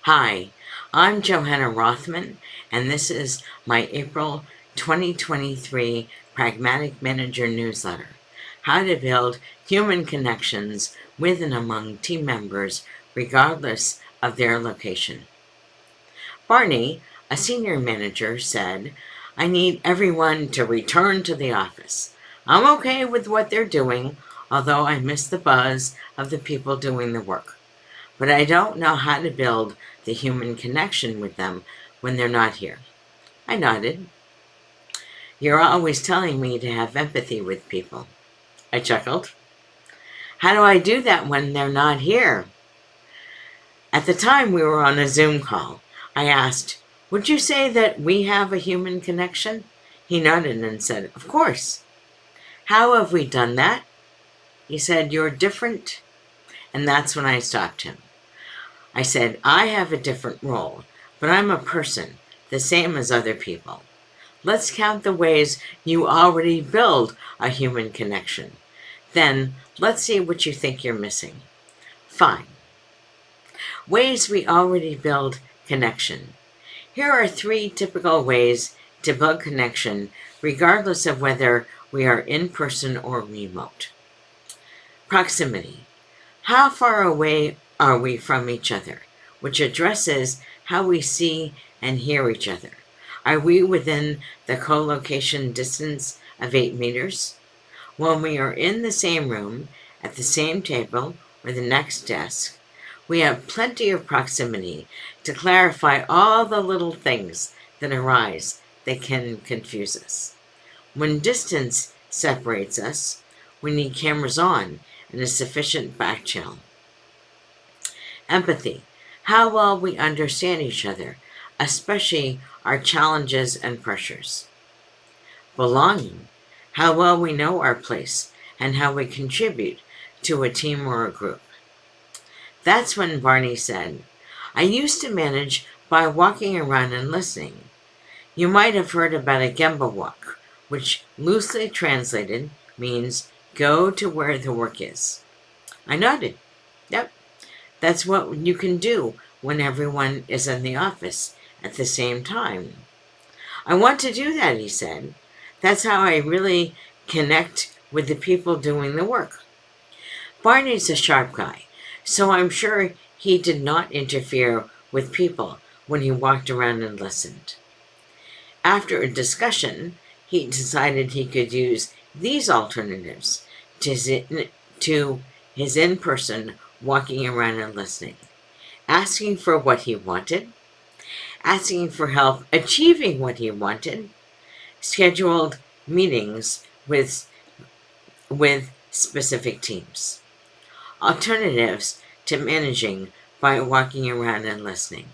Hi, I'm Johanna Rothman, and this is my April 2023 Pragmatic Manager newsletter. How to build human connections with and among team members regardless of their location. Barney, a senior manager, said, "I need everyone to return to the office. I'm okay with what they're doing, although I miss the buzz of the people doing the work. But I don't know how to build the human connection with them when they're not here." I nodded. "You're always telling me to have empathy with people." I chuckled. "How do I do that when they're not here?" At the time we were on a Zoom call, I asked, "Would you say that we have a human connection?" He nodded and said, "Of course." "How have we done that?" He said, "You're different." And that's when I stopped him. I said, "I have a different role, but I'm a person, the same as other people. Let's count the ways you already build a human connection. Then let's see what you think you're missing." Fine. Ways we already build connection. Here are 3 typical ways to build connection regardless of whether we are in person or remote. Proximity. How far away are we from each other? Which addresses how we see and hear each other. Are we within the co-location distance of 8 meters? When we are in the same room, at the same table, or the next desk, we have plenty of proximity to clarify all the little things that arise that can confuse us. When distance separates us, we need cameras on and a sufficient back channel. Empathy. How well we understand each other, especially our challenges and pressures. Belonging. How well we know our place and how we contribute to a team or a group. That's when Barney said, "I used to manage by walking around and listening." You might have heard about a Gemba walk, which loosely translated means go to where the work is. I nodded. Yep, that's what you can do when everyone is in the office at the same time. "I want to do that," he said. "That's how I really connect with the people doing the work." Barney's a sharp guy, so I'm sure he did not interfere with people when he walked around and listened. After a discussion, he decided he could use these alternatives to his in-person walking around and listening. Asking for what he wanted, asking for help achieving what he wanted, scheduled meetings with specific teams. Alternatives to managing by walking around and listening.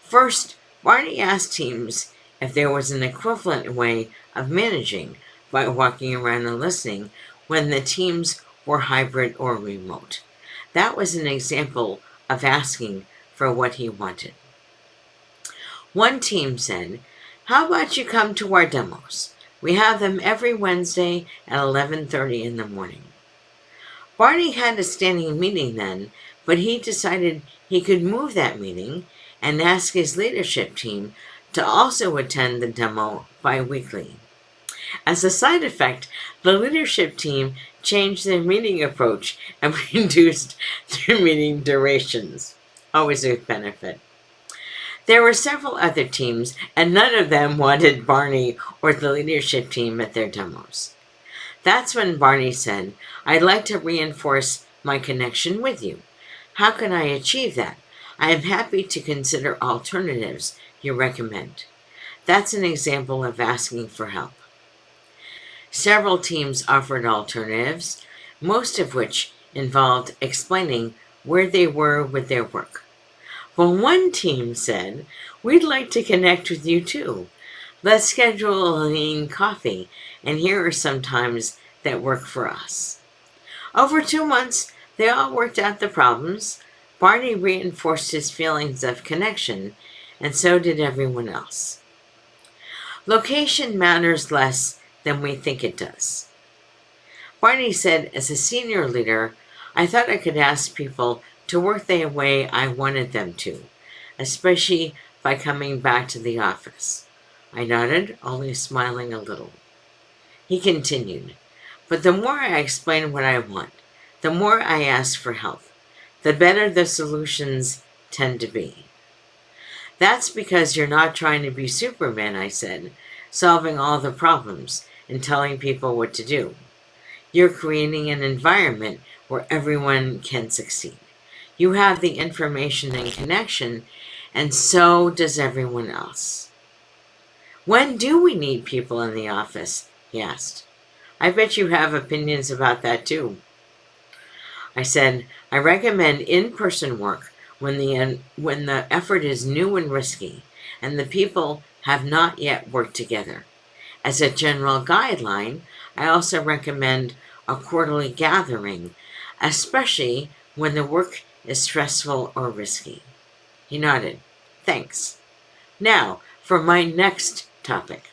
First, Barney asked teams if there was an equivalent way of managing by walking around and listening when the teams were hybrid or remote. That was an example of asking for what he wanted. One team said, "How about you come to our demos? We have them every Wednesday at 11:30 in the morning." Barney had a standing meeting then, but he decided he could move that meeting and ask his leadership team to also attend the demo bi-weekly. As a side effect, the leadership team changed their meeting approach and reduced their meeting durations. Always a benefit. There were several other teams, and none of them wanted Barney or the leadership team at their demos. That's when Barney said, "I'd like to reinforce my connection with you. How can I achieve that? I am happy to consider alternatives you recommend." That's an example of asking for help. Several teams offered alternatives, most of which involved explaining where they were with their work. Well, one team said, "We'd like to connect with you too. Let's schedule a lean coffee, and here are some times that work for us." Over 2 months, they all worked out the problems. Barney reinforced his feelings of connection, and so did everyone else. Location matters less than we think it does. Barney said, as a senior leader, I thought I could ask people to work the way I wanted them to. especially by coming back to the office. I nodded, only smiling a little. He continued, but the more I explain what I want, the more I ask for help, the better the solutions tend to be. That's because you're not trying to be Superman, I said, solving all the problems and telling people what to do. You're creating an environment where everyone can succeed. You have the information and connection, and so does everyone else. When do we need people in the office? He asked. I bet you have opinions about that too. I said, I recommend in-person work when the effort is new and risky, and the people have not yet worked together. As a general guideline, I also recommend a quarterly gathering, especially when the work is stressful or risky. He nodded. Thanks. Now, for my next topic.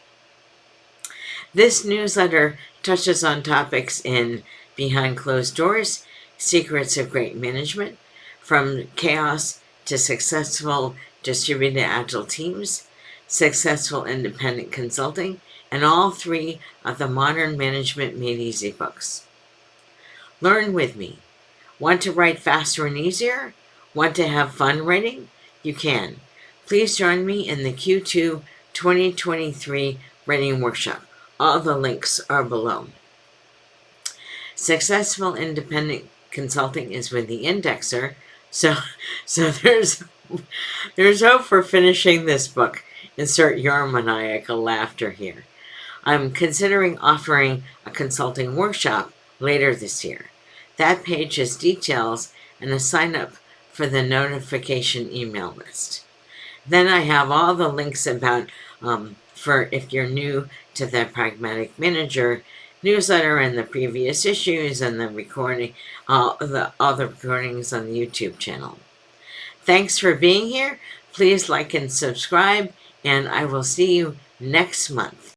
This newsletter touches on topics in Behind Closed Doors, Secrets of Great Management, from chaos to successful distributed agile teams, successful independent consulting, and all 3 of the Modern Management Made Easy books. Learn with me. Want to write faster and easier? Want to have fun writing? You can. Please join me in the Q2 2023 Writing Workshop. All the links are below. Successful independent consulting is with the indexer, so there's hope for finishing this book. Insert your maniacal laughter here. I'm considering offering a consulting workshop later this year. That page has details and a sign up for the notification email list. Then I have all the links about for if you're new to the Pragmatic Manager newsletter and the previous issues and the recording, all the recordings on the YouTube channel. Thanks for being here. Please like and subscribe, and I will see you next month.